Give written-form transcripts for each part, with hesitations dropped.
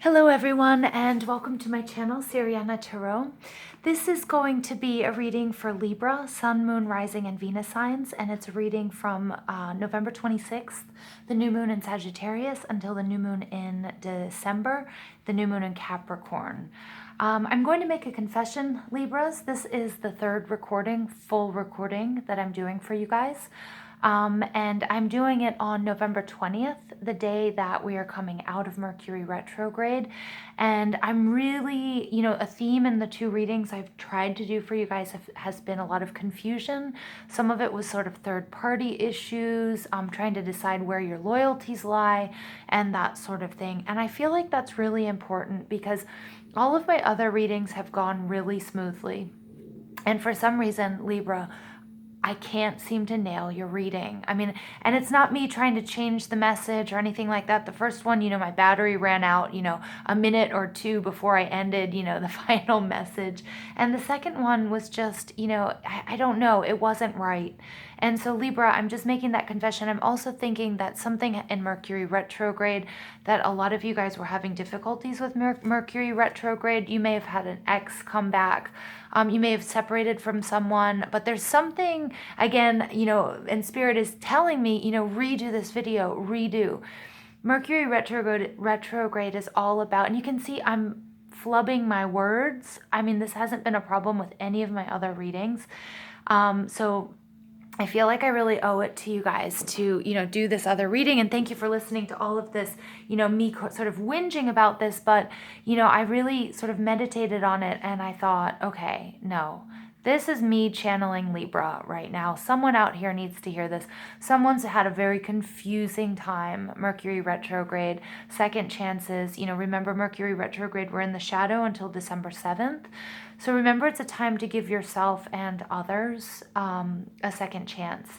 Hello everyone and welcome to my channel, Siriana Tarot. This is going to be a reading for Libra, Sun, Moon, Rising, and Venus signs, and it's a reading from November 26th, the new moon in Sagittarius, until the new moon in December, the new moon in Capricorn. I'm going to make a confession, Libras. This is the third recording, full recording that I'm doing for you guys. And I'm doing it on November 20th, the day that we are coming out of Mercury retrograde. And I'm really, a theme in the two readings I've tried to do for you guys has been a lot of confusion. Some of it was sort of third-party issues, trying to decide where your loyalties lie and that sort of thing. And I feel like that's really important because all of my other readings have gone really smoothly. And for some reason, Libra, I can't seem to nail your reading. I mean, and it's not me trying to change the message or anything like that. The first one, my battery ran out, a minute or two before I ended, the final message. And the second one was just, I don't know, it wasn't right. And so Libra, I'm just making that confession. I'm also thinking that something in Mercury retrograde, that a lot of you guys were having difficulties with Mercury retrograde. You may have had an ex come back. You may have separated from someone, but there's something, again, and Spirit is telling me, redo this video, redo. Mercury retrograde is all about, and you can see I'm flubbing my words. I mean, this hasn't been a problem with any of my other readings. So I feel like I really owe it to you guys to, do this other reading. And thank you for listening to all of this, me sort of whinging about this. But, I really sort of meditated on it and I thought, okay, no, this is me channeling Libra right now. Someone out here needs to hear this. Someone's had a very confusing time. Mercury retrograde, second chances. Remember Mercury retrograde, we're in the shadow until December 7th. So remember, it's a time to give yourself and others a second chance.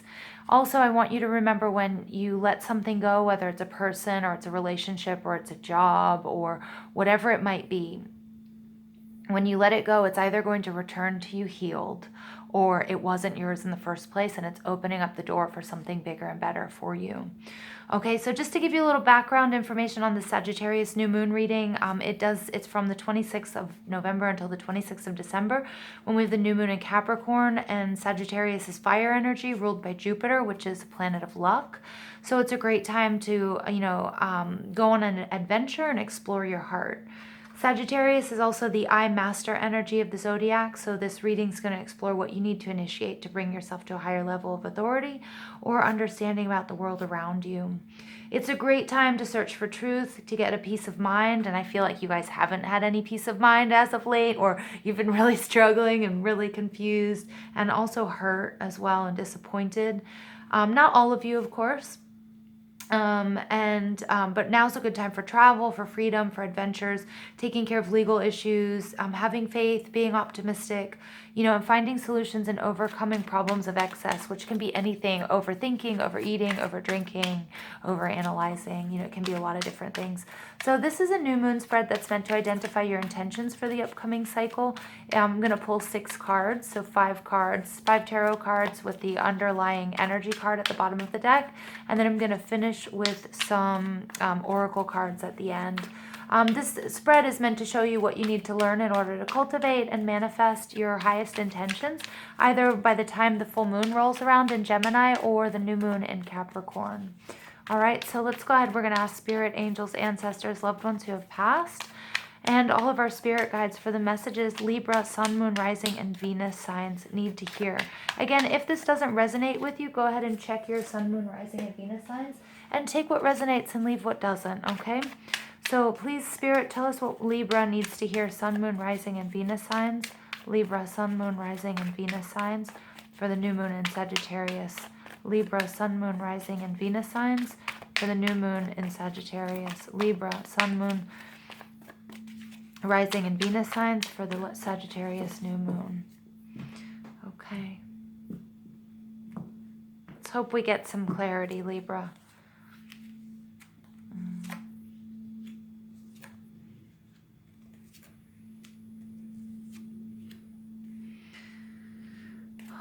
Also, I want you to remember when you let something go, whether it's a person or it's a relationship or it's a job or whatever it might be, when you let it go, it's either going to return to you healed or it wasn't yours in the first place and it's opening up the door for something bigger and better for you. Okay, so just to give you a little background information on the Sagittarius new moon reading, it's from the 26th of November until the 26th of December when we have the new moon in Capricorn, and Sagittarius is fire energy ruled by Jupiter, which is a planet of luck. So it's a great time to, go on an adventure and explore your heart. Sagittarius is also the I master energy of the zodiac, so this reading is going to explore what you need to initiate to bring yourself to a higher level of authority or understanding about the world around you. It's a great time to search for truth, to get a peace of mind, and I feel like you guys haven't had any peace of mind as of late, or you've been really struggling and really confused and also hurt as well and disappointed. Not all of you, of course. But now's a good time for travel, for freedom, for adventures, taking care of legal issues, having faith, being optimistic, and finding solutions and overcoming problems of excess, which can be anything: overthinking, overeating, overdrinking, overanalyzing. It can be a lot of different things. So this is a new moon spread that's meant to identify your intentions for the upcoming cycle. I'm going to pull 6 cards, so 5 tarot cards with the underlying energy card at the bottom of the deck, and then I'm going to finish with some oracle cards at the end. This spread is meant to show you what you need to learn in order to cultivate and manifest your highest intentions, either by the time the full moon rolls around in Gemini or the new moon in Capricorn. All right, so let's go ahead. We're going to ask spirit, angels, ancestors, loved ones who have passed, and all of our spirit guides for the messages Libra, Sun, Moon, Rising, and Venus signs need to hear. Again, if this doesn't resonate with you, go ahead and check your Sun, Moon, Rising, and Venus signs and take what resonates and leave what doesn't, okay? So please, Spirit, tell us what Libra needs to hear. Sun, Moon, Rising, and Venus signs. Libra, Sun, Moon, Rising, and Venus signs for the new moon in Sagittarius. Libra, Sun, Moon, Rising, and Venus signs for the new moon in Sagittarius. Libra, Sun, Moon, Rising, and Venus signs for the Sagittarius new moon. Okay. Let's hope we get some clarity, Libra.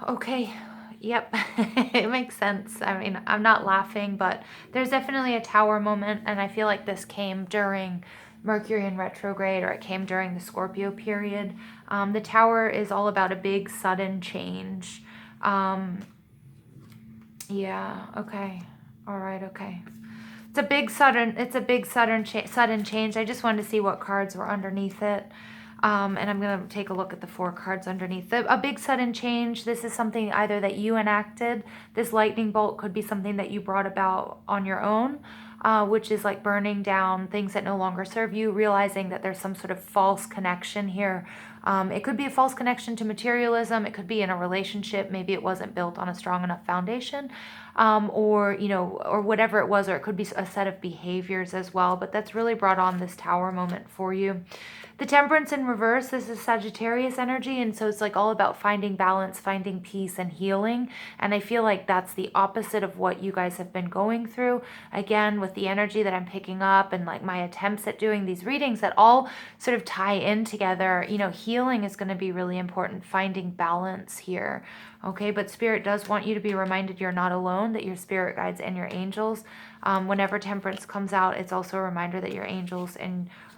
Okay, yep, it makes sense. I mean, I'm not laughing, but there's definitely a tower moment, and I feel like this came during Mercury in retrograde, or it came during the Scorpio period. The Tower is all about a big sudden change. Yeah, okay. All right, okay. It's a big sudden change. I just wanted to see what cards were underneath it. And I'm going to take a look at the 4 cards underneath. A big sudden change. This is something either that you enacted. This lightning bolt could be something that you brought about on your own, which is like burning down things that no longer serve you, realizing that there's some sort of false connection here. It could be a false connection to materialism. It could be in a relationship. Maybe it wasn't built on a strong enough foundation, or, you know, or whatever it was, or it could be a set of behaviors as well. But that's really brought on this Tower moment for you. The Temperance in reverse, this is Sagittarius energy, and so it's like all about finding balance, finding peace, and healing. And I feel like that's the opposite of what you guys have been going through. Again, with the energy that I'm picking up and like my attempts at doing these readings that all sort of tie in together, you know, healing is going to be really important, finding balance here. Okay, but Spirit does want you to be reminded you're not alone, that your spirit guides and your angels. Whenever Temperance comes out, it's also a reminder that your angels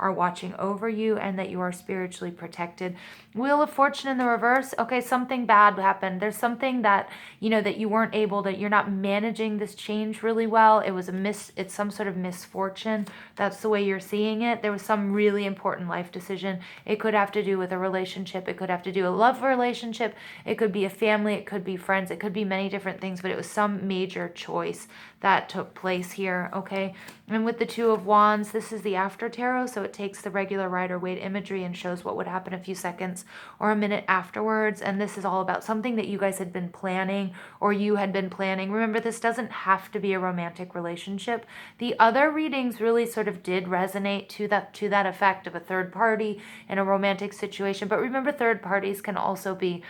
are watching over you and that you are spiritually protected. Wheel of Fortune in the reverse. Okay, something bad happened. There's something that, you know, that you weren't able to, you're not managing this change really well. It's some sort of misfortune. That's the way you're seeing it. There was some really important life decision. It could have to do with a relationship. It could have to do with a love relationship. It could be a family. It could be friends. It could be many different things, but it was some major choice that took place here, okay? And with the 2 of Wands, this is the after tarot, so it takes the regular Rider-Waite imagery and shows what would happen a few seconds or a minute afterwards. And this is all about something that you guys had been planning, or you had been planning. Remember, this doesn't have to be a romantic relationship. The other readings really sort of did resonate to that effect of a third party in a romantic situation. But remember, third parties can also be,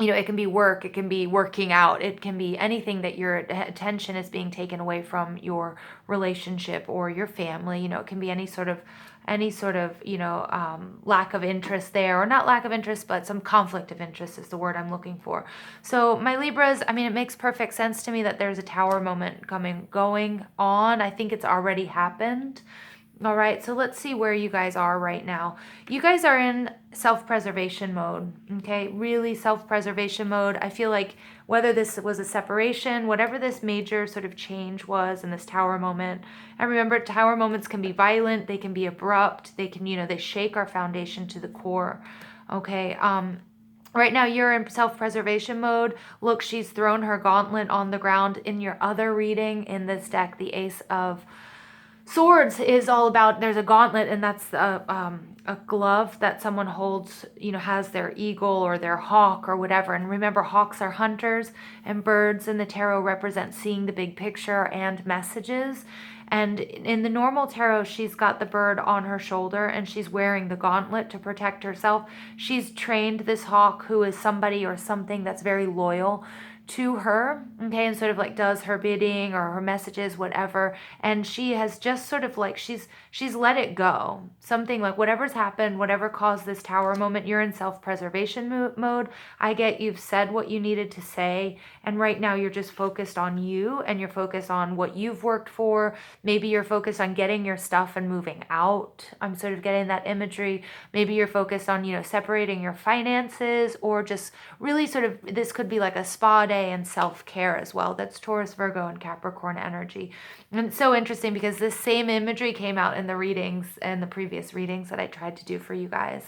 you know, it can be work, it can be working out, it can be anything that your attention is being taken away from your relationship or your family. You know, it can be any sort of, you know, lack of interest there, or not lack of interest, but some conflict of interest is the word I'm looking for. So my Libras, I mean, it makes perfect sense to me that there's a Tower moment going on. I think it's already happened. All right, so let's see where you guys are right now. You guys are in self-preservation mode, okay? Really self-preservation mode. I feel like whether this was a separation, whatever this major sort of change was in this Tower moment, and remember, Tower moments can be violent, they can be abrupt, they can, you know, they shake our foundation to the core, okay? Right now, you're in self-preservation mode. Look, she's thrown her gauntlet on the ground. In your other reading in this deck, the Ace of Swords is all about, there's a gauntlet, and that's a glove that someone holds, you know, has their eagle or their hawk or whatever. And remember, hawks are hunters, and birds in the tarot represent seeing the big picture and messages. And in the normal tarot, she's got the bird on her shoulder and she's wearing the gauntlet to protect herself. She's trained this hawk, who is somebody or something that's very loyal to her, okay, and sort of like does her bidding or her messages, whatever. And she has just sort of like, she's let it go. Something like whatever's happened, whatever caused this Tower moment, you're in self-preservation mode. I get you've said what you needed to say, and right now you're just focused on you, and you're focused on what you've worked for. Maybe you're focused on getting your stuff and moving out. I'm sort of getting that imagery. Maybe you're focused on, you know, separating your finances, or just really sort of, this could be like a spa day and self-care as well. That's Taurus, Virgo, and Capricorn energy. And it's so interesting because this same imagery came out in the readings and the previous readings that I tried to do for you guys.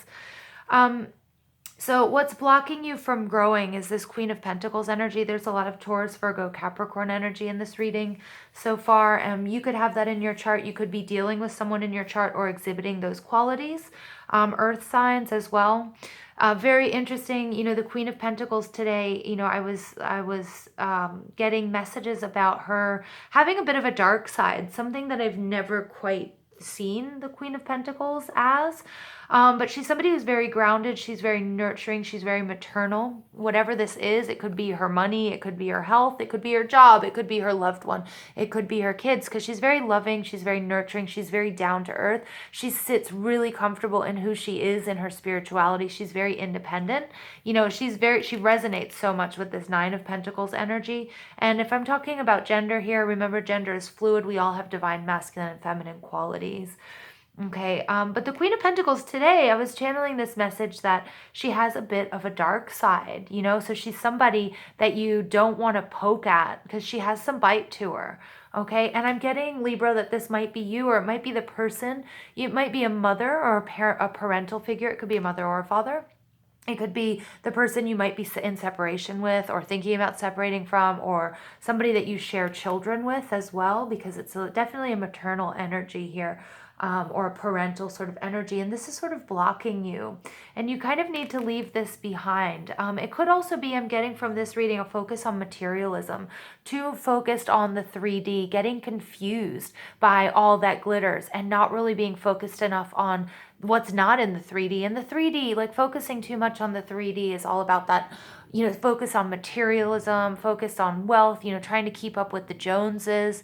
So what's blocking you from growing is this Queen of Pentacles energy. There's a lot of Taurus, Virgo, Capricorn energy in this reading so far. You could have that in your chart. You could be dealing with someone in your chart or exhibiting those qualities. Earth signs as well. Very interesting, you know, the Queen of Pentacles today, you know, I was getting messages about her having a bit of a dark side, something that I've never quite seen the Queen of Pentacles as. But she's somebody who's very grounded. She's very nurturing. She's very maternal. Whatever this is, it could be her money. It could be her health. It could be her job. It could be her loved one. It could be her kids, because she's very loving. She's very nurturing. She's very down to earth. She sits really comfortable in who she is, in her spirituality. She's very independent. You know, she resonates so much with this Nine of Pentacles energy. And if I'm talking about gender here, remember, gender is fluid. We all have divine masculine and feminine qualities. Okay, but the Queen of Pentacles today, I was channeling this message that she has a bit of a dark side, you know, so she's somebody that you don't want to poke at because she has some bite to her. Okay, and I'm getting, Libra, that this might be you, or it might be the person. It might be a mother or a parental figure. It could be a mother or a father. It could be the person you might be in separation with or thinking about separating from, or somebody that you share children with as well, because it's definitely a maternal energy here, or a parental sort of energy. And this is sort of blocking you. And you kind of need to leave this behind. It could also be, I'm getting from this reading, a focus on materialism, too focused on the 3D, getting confused by all that glitters and not really being focused enough on what's not in the 3D. And the 3D, like focusing too much on the 3D is all about that, you know, focus on materialism, focus on wealth, you know, trying to keep up with the Joneses.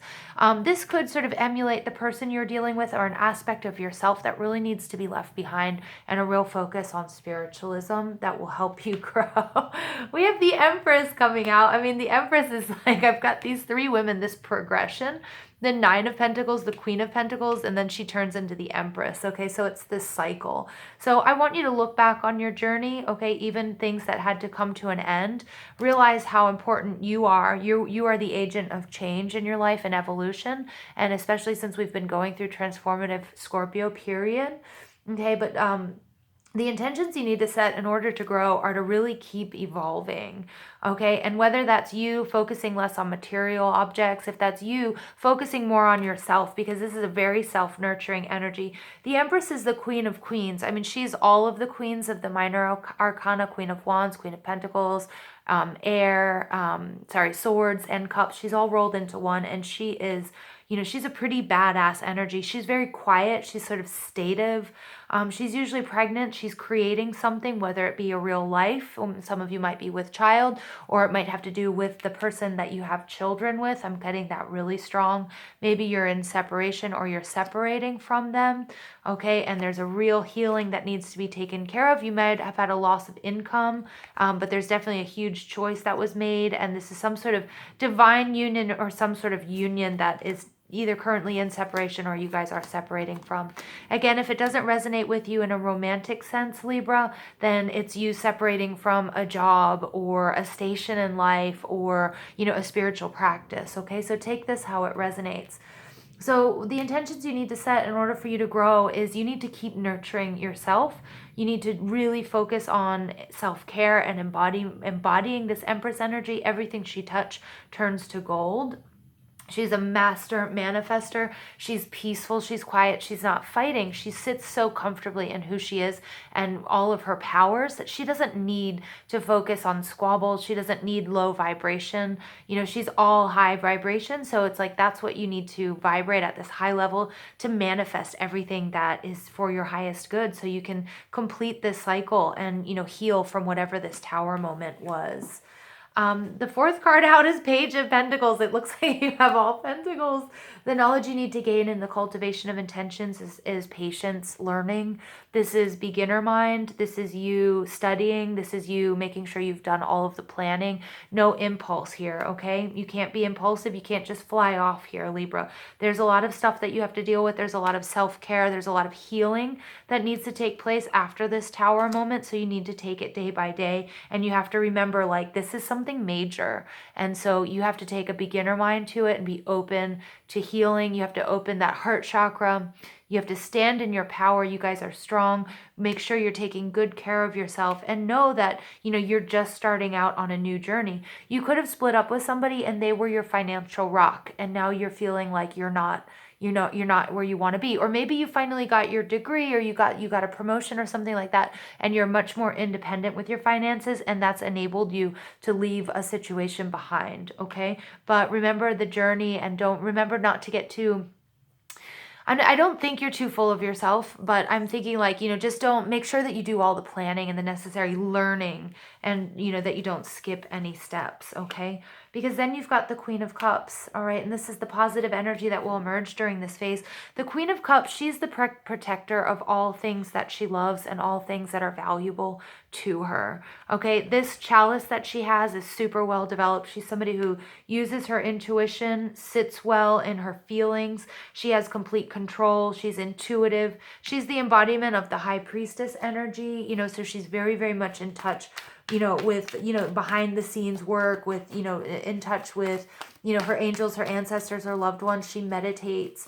This could sort of emulate the person you're dealing with, or an aspect of yourself that really needs to be left behind, and a real focus on spiritualism that will help you grow. We have the Empress coming out. I mean, the Empress is like, I've got these three women, this progression. The Nine of Pentacles, the Queen of Pentacles, and then she turns into the Empress. Okay, so it's this cycle. So I want you to look back on your journey, okay, even things that had to come to an end. Realize how important you are. You are the agent of change in your life and evolution, and especially since we've been going through transformative Scorpio period. Okay, but the intentions you need to set in order to grow are to really keep evolving, okay? And whether that's you focusing less on material objects, if that's you focusing more on yourself, because this is a very self-nurturing energy. The Empress is the Queen of Queens. I mean, she's all of the queens of the minor arcana: Queen of Wands, Queen of Pentacles, swords and cups. She's all rolled into one, and she is, you know, she's a pretty badass energy. She's very quiet. She's sort of stative. She's usually pregnant. She's creating something, whether it be a real life. Some of you might be with child, or it might have to do with the person that you have children with. I'm getting that really strong. Maybe you're in separation, or you're separating from them. Okay, and there's a real healing that needs to be taken care of. You might have had a loss of income, but there's definitely a huge choice that was made, and this is some sort of divine union, or some sort of union that is either currently in separation, or you guys are separating from. Again, if it doesn't resonate with you in a romantic sense, Libra, then it's you separating from a job or a station in life, or, you know, a spiritual practice. Okay, so take this how it resonates. So the intentions you need to set in order for you to grow is you need to keep nurturing yourself. You need to really focus on self-care and embodying this Empress energy. Everything she touches turns to gold. She's a master manifester. She's peaceful. She's quiet. She's not fighting. She sits so comfortably in who she is and all of her powers that she doesn't need to focus on squabbles. She doesn't need low vibration. You know, she's all high vibration. So it's like, that's what you need to vibrate at, this high level, to manifest everything that is for your highest good, so you can complete this cycle and, you know, heal from whatever this tower moment was. The fourth card out is Page of Pentacles. It looks like you have all pentacles. The knowledge you need to gain in the cultivation of intentions is patience, learning. This is beginner mind. This is you studying. This is you making sure you've done all of the planning. No impulse here, okay? You can't be impulsive. You can't just fly off here, Libra. There's a lot of stuff that you have to deal with. There's a lot of self-care. There's a lot of healing that needs to take place after this tower moment. So you need to take it day by day. And you have to remember, like, this is something major. And so you have to take a beginner mind to it and be open to healing. You have to open that heart chakra. You have to stand in your power. You guys are strong. Make sure you're taking good care of yourself, and know that, you know, you're just starting out on a new journey. You could have split up with somebody and they were your financial rock, and now you're feeling like you're not where you want to be. Or maybe you finally got your degree, or you got a promotion or something like that, and you're much more independent with your finances, and that's enabled you to leave a situation behind, okay? But remember the journey, and remember not to get too, I don't think you're too full of yourself, but I'm thinking, like, you know, just don't, make sure that you do all the planning and the necessary learning, and, you know, that you don't skip any steps, okay? Because then you've got the Queen of Cups, all right? And this is the positive energy that will emerge during this phase. The Queen of Cups, she's the protector of all things that she loves and all things that are valuable to her, okay? This chalice that she has is super well developed. She's somebody who uses her intuition, sits well in her feelings. She has complete control control. She's intuitive. She's the embodiment of the high priestess energy, you know, so she's very, very much in touch, you know, with, you know, behind the scenes work with, you know, in touch with, you know, her angels, her ancestors, her loved ones. She meditates,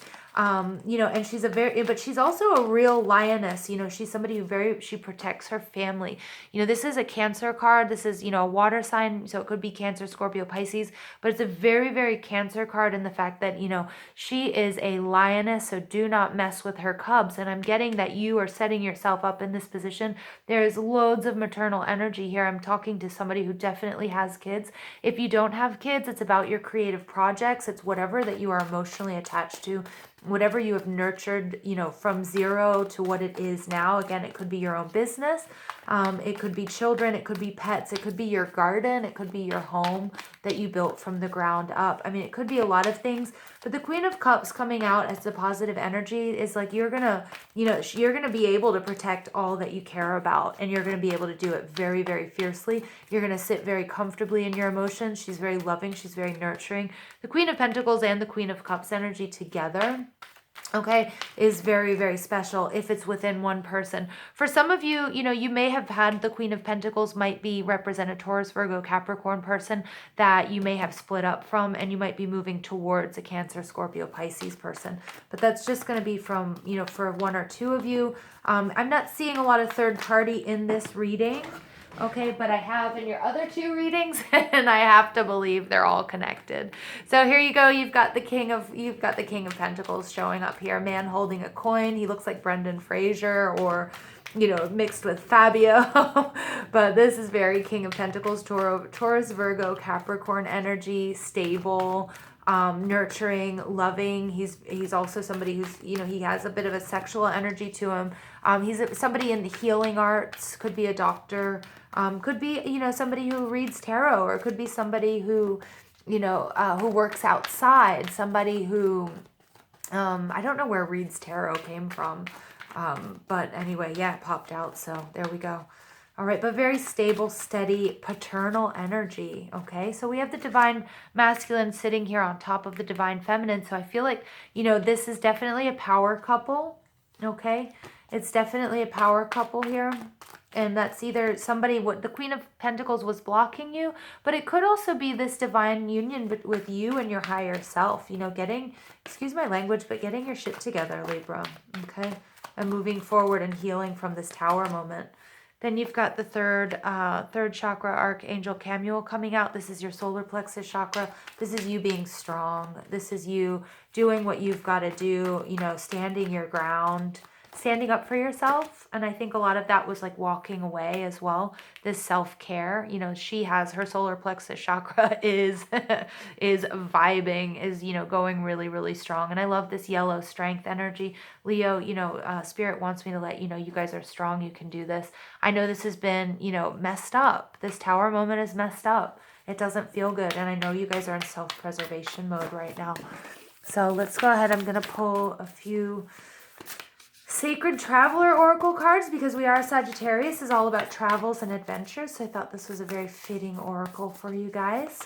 you know, and she's but she's also a real lioness. You know, she's somebody who she protects her family. You know, this is a Cancer card. This is, you know, a water sign. So it could be Cancer, Scorpio, Pisces, but it's a very, very Cancer card in the fact that, you know, she is a lioness. So do not mess with her cubs. And I'm getting that you are setting yourself up in this position. There's loads of maternal energy here. I'm talking to somebody who definitely has kids. If you don't have kids, it's about your creative projects. It's whatever that you are emotionally attached to, whatever you have nurtured, you know, from zero to what it is now. Again, it could be your own business. It could be children. It could be pets. It could be your garden. It could be your home that you built from the ground up. I mean, it could be a lot of things, but the Queen of Cups coming out as the positive energy is like, you're going to, you know, you're going to be able to protect all that you care about, and you're going to be able to do it very, very fiercely. You're going to sit very comfortably in your emotions. She's very loving. She's very nurturing. The Queen of Pentacles and the Queen of Cups energy together, okay, is very, very special if it's within one person. For some of you, you know, you may have had the Queen of Pentacles might be represent a Taurus, Virgo, Capricorn person that you may have split up from, and you might be moving towards a Cancer, Scorpio, Pisces person. But that's just going to be from, you know, for one or two of you. I'm not seeing a lot of third party in this reading. Okay, but I have in your other two readings, and I have to believe they're all connected. So here you go. You've got the King of Pentacles showing up here. A man holding a coin. He looks like Brendan Fraser, or, you know, mixed with Fabio. But this is very King of Pentacles, Taurus, Virgo, Capricorn energy, stable, nurturing, loving. He's also somebody who's, you know, he has a bit of a sexual energy to him. He's somebody in the healing arts, could be a doctor, could be, you know, somebody who reads tarot, or could be somebody who, you know, who works outside, somebody who, I don't know where reads tarot came from, but anyway, yeah, it popped out, so there we go. All right, but very stable, steady, paternal energy, okay? So we have the divine masculine sitting here on top of the divine feminine, so I feel like, you know, this is definitely a power couple, okay? It's definitely a power couple here, and that's either somebody, what the Queen of Pentacles was blocking you, but it could also be this divine union with you and your higher self, you know, getting, excuse my language, but getting your shit together, Libra, okay? And moving forward and healing from this tower moment. Then you've got the third chakra, Archangel Chamuel, coming out. This is your solar plexus chakra. This is you being strong. This is you doing what you've got to do, you know, standing your ground, standing up for yourself. And I think a lot of that was like walking away as well. This self-care, you know, she has her solar plexus chakra is vibing, is, you know, going really, really strong. And I love this yellow strength energy. Leo, you know, Spirit wants me to let you know you guys are strong. You can do this. I know this has been, you know, messed up. This tower moment is messed up. It doesn't feel good. And I know you guys are in self-preservation mode right now. So let's go ahead. I'm going to pull a few Sacred Traveler Oracle cards, because we are Sagittarius, is all about travels and adventures. So I thought this was a very fitting oracle for you guys.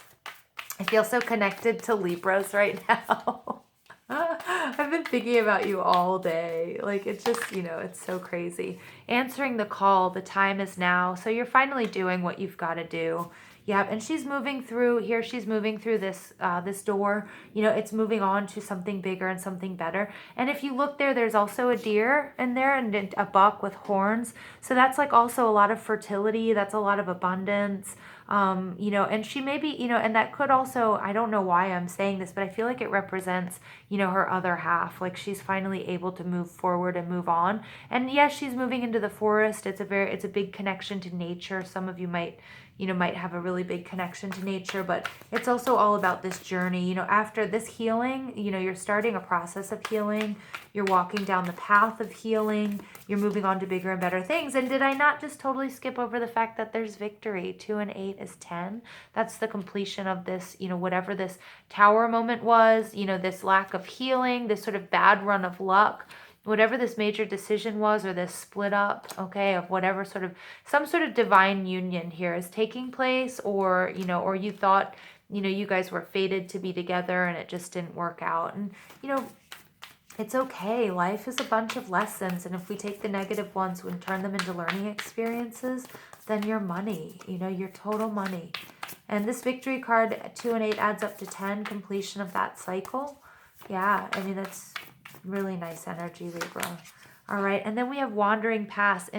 I feel so connected to Libras right now. I've been thinking about you all day. Like, it's just, you know, it's so crazy. Answering the call, the time is now. So you're finally doing what you've got to do. Yeah, and she's moving through here. She's moving through this this door. You know, it's moving on to something bigger and something better. And if you look there, there's also a deer in there and a buck with horns. So that's like also a lot of fertility. That's a lot of abundance. You know, and she may be, you know, and that could also, I don't know why I'm saying this, but I feel like it represents, you know, her other half. Like, she's finally able to move forward and move on. And yes, she's moving into the forest. It's a big connection to nature. Some of you might, you know, might have a really big connection to nature, but it's also all about this journey. You know, after this healing, you know, you're starting a process of healing. You're walking down the path of healing. You're moving on to bigger and better things. And did I not just totally skip over the fact that there's victory? 2 and 8 is 10. That's the completion of this, you know, whatever this tower moment was, you know, this lack of healing, this sort of bad run of luck, whatever this major decision was, or this split up, okay, of whatever sort of, some sort of divine union here is taking place, or, you know, or you thought, you know, you guys were fated to be together and it just didn't work out. And, you know, It's okay. Life is a bunch of lessons. And if we take the negative ones and turn them into learning experiences, then you're money, you know, your total money. And this victory card, 2 and 8 adds up to 10, completion of that cycle. Yeah, I mean, that's really nice energy, Libra. All right, and then we have wandering path,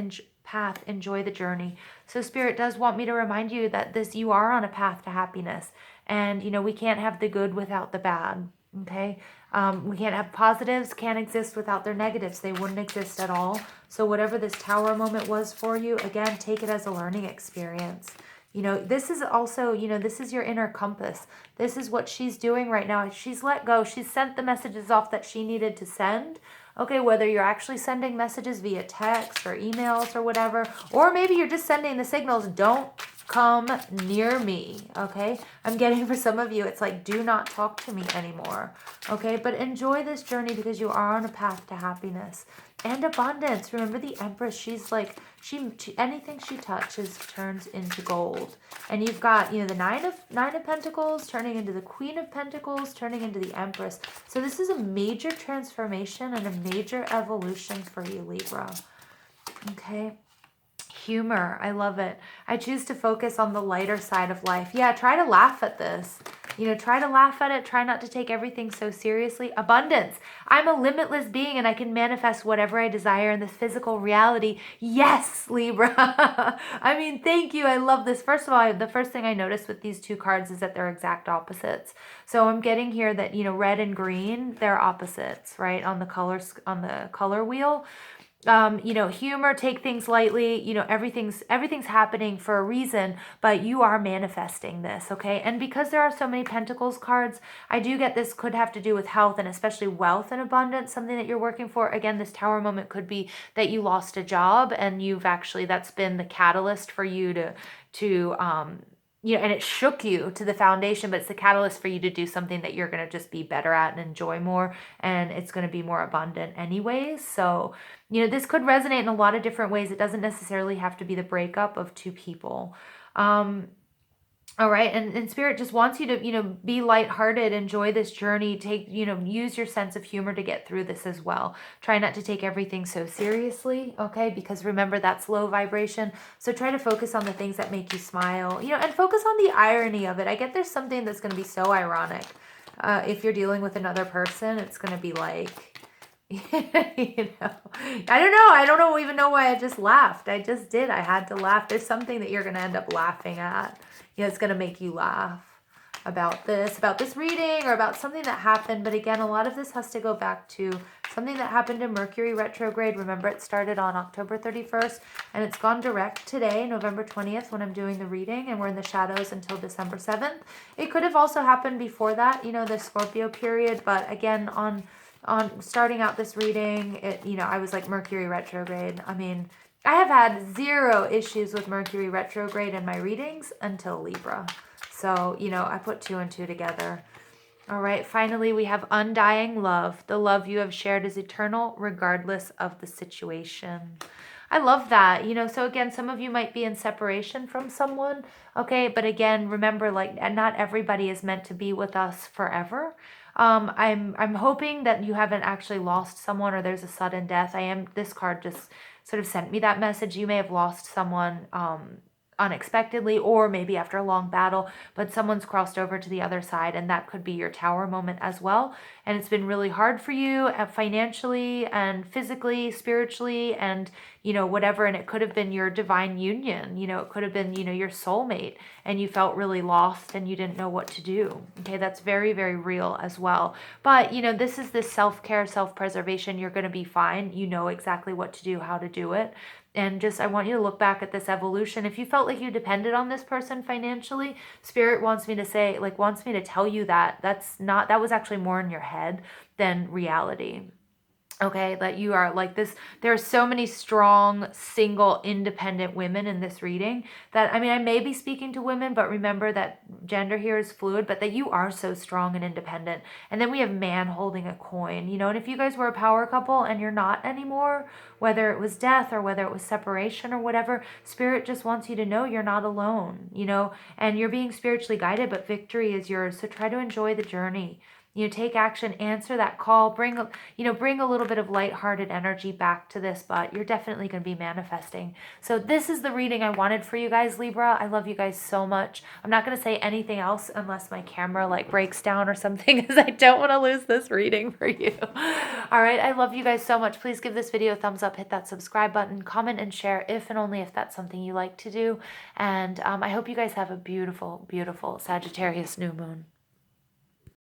enjoy the journey. So Spirit does want me to remind you that you are on a path to happiness. And, you know, we can't have the good without the bad, okay? We can't have positives, can't exist without their negatives. They wouldn't exist at all. So whatever this tower moment was for you, again, take it as a learning experience. You know, this is also, you know, this is your inner compass. This is what she's doing right now. She's let go. She's sent the messages off that she needed to send. Okay, whether you're actually sending messages via text or emails or whatever, or maybe you're just sending the signals, don't come near me, okay? I'm getting for some of you, it's like, do not talk to me anymore, okay? But enjoy this journey because you are on a path to happiness and abundance. Remember the Empress, she's like, she anything she touches turns into gold. And you've got, you know, the nine of Pentacles turning into the Queen of Pentacles, turning into the Empress. So this is a major transformation and a major evolution for you, Libra. Okay. Humor, I love it. I choose to focus on the lighter side of life. Yeah, try to laugh at this. You know, try to laugh at it. Try not to take everything so seriously. Abundance. I'm a limitless being and I can manifest whatever I desire in this physical reality. Yes, Libra. I mean, thank you. I love this. First of all, the first thing I noticed with these two cards is that they're exact opposites. So I'm getting here that, you know, red and green, they're opposites, right? On the color wheel. You know, humor, take things lightly, you know, everything's happening for a reason, but you are manifesting this, okay? And because there are so many Pentacles cards, I do get this could have to do with health and especially wealth and abundance, something that you're working for. Again, this tower moment could be that you lost a job and that's been the catalyst for you to you know, and it shook you to the foundation, but it's the catalyst for you to do something that you're going to just be better at and enjoy more, and it's going to be more abundant anyways. So, you know, this could resonate in a lot of different ways. It doesn't necessarily have to be the breakup of two people. All right. And Spirit just wants you to, you know, be lighthearted, enjoy this journey, use your sense of humor to get through this as well. Try not to take everything so seriously, okay? Because remember, that's low vibration. So try to focus on the things that make you smile, you know, and focus on the irony of it. I get there's something that's going to be so ironic. If you're dealing with another person, it's going to be like, you know, I don't even know why I just laughed. I just did. I had to laugh. There's something that you're going to end up laughing at. You know, it's going to make you laugh about this reading or about something that happened. But again, a lot of this has to go back to something that happened in Mercury retrograde. Remember, it started on October 31st and it's gone direct today, November 20th, when I'm doing the reading, and we're in the shadows until December 7th. It could have also happened before that, you know, the Scorpio period. But again, on starting out this reading, I was like Mercury retrograde. I mean, I have had zero issues with Mercury retrograde in my readings until Libra. So, you know, I put 2 and 2 together. All right, finally, we have undying love. The love you have shared is eternal, regardless of the situation. I love that. You know, so again, some of you might be in separation from someone, okay? But again, remember, like, not everybody is meant to be with us forever. I'm hoping that you haven't actually lost someone or there's a sudden death. This card just sort of sent me that message. You may have lost someone unexpectedly, or maybe after a long battle, but someone's crossed over to the other side, and that could be your tower moment as well. And it's been really hard for you financially and physically, spiritually, and, you know, whatever. And it could have been your divine union, you know, it could have been, you know, your soulmate, and you felt really lost and you didn't know what to do. Okay, that's very, very real as well. But, you know, this is this self-care, self-preservation. You're going to be fine. You know exactly what to do, how to do it. And just, I want you to look back at this evolution. If you felt like you depended on this person financially, Spirit wants me to tell you that that was actually more in your head than reality. Okay, that you are like this. There are so many strong, single, independent women in this reading that, I mean, I may be speaking to women, but remember that gender here is fluid, but that you are so strong and independent. And then we have man holding a coin, you know, and if you guys were a power couple and you're not anymore, whether it was death or whether it was separation or whatever, Spirit just wants you to know you're not alone, you know, and you're being spiritually guided, but victory is yours. So try to enjoy the journey. take action, answer that call, bring a little bit of lighthearted energy back to this, but you're definitely going to be manifesting. So this is the reading I wanted for you guys, Libra. I love you guys so much. I'm not going to say anything else unless my camera like breaks down or something, because I don't want to lose this reading for you. All right. I love you guys so much. Please give this video a thumbs up, hit that subscribe button, comment and share if and only if that's something you like to do. And I hope you guys have a beautiful, beautiful Sagittarius new moon.